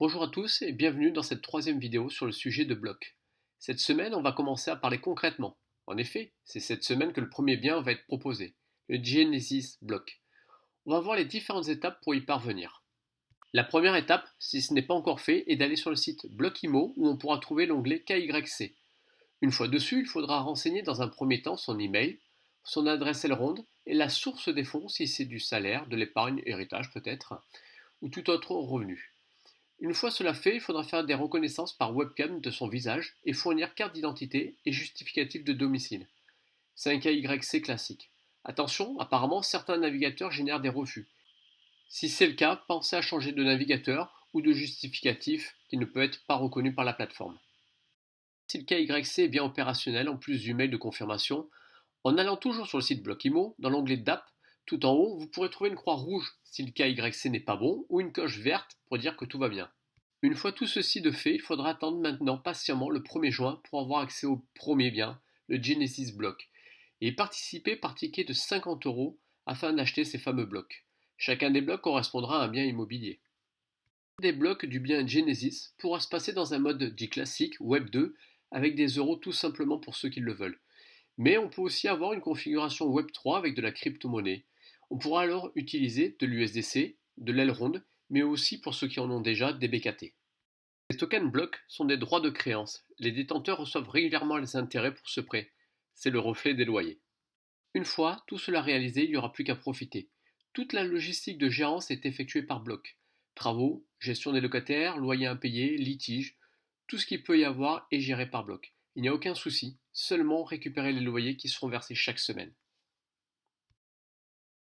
Bonjour à tous et bienvenue dans cette troisième vidéo sur le sujet de blocs. Cette semaine, on va commencer à parler concrètement. En effet, c'est cette semaine que le premier bien va être proposé, le Genesis Block. On va voir les différentes étapes pour y parvenir. La première étape, si ce n'est pas encore fait, est d'aller sur le site Blockimo où on pourra trouver l'onglet KYC. Une fois dessus, il faudra renseigner dans un premier temps son email, son adresse Elrond et la source des fonds si c'est du salaire, de l'épargne, héritage peut-être, ou tout autre revenu. Une fois cela fait, il faudra faire des reconnaissances par webcam de son visage et fournir carte d'identité et justificatif de domicile. C'est un KYC classique. Attention, apparemment certains navigateurs génèrent des refus. Si c'est le cas, pensez à changer de navigateur ou de justificatif qui ne peut être pas reconnu par la plateforme. Si le KYC est bien opérationnel en plus du mail de confirmation, en allant toujours sur le site Blockimo, dans l'onglet DApp, tout en haut, vous pourrez trouver une croix rouge si le KYC n'est pas bon ou une coche verte pour dire que tout va bien. Une fois tout ceci de fait, il faudra attendre maintenant patiemment le 1er juin pour avoir accès au premier bien, le Genesis Block, et participer par ticket de 50 euros afin d'acheter ces fameux blocs. Chacun des blocs correspondra à un bien immobilier. Des blocs du bien Genesis pourra se passer dans un mode dit classique, Web 2, avec des euros tout simplement pour ceux qui le veulent. Mais on peut aussi avoir une configuration Web 3 avec de la crypto-monnaie. On pourra alors utiliser de l'USDC, de l'Elrond, mais aussi pour ceux qui en ont déjà des BKT. Les tokens blocs sont des droits de créance. Les détenteurs reçoivent régulièrement les intérêts pour ce prêt. C'est le reflet des loyers. Une fois tout cela réalisé, il n'y aura plus qu'à profiter. Toute la logistique de gérance est effectuée par bloc. Travaux, gestion des locataires, loyers impayés, litiges, tout ce qu'il peut y avoir est géré par bloc. Il n'y a aucun souci, seulement récupérer les loyers qui seront versés chaque semaine.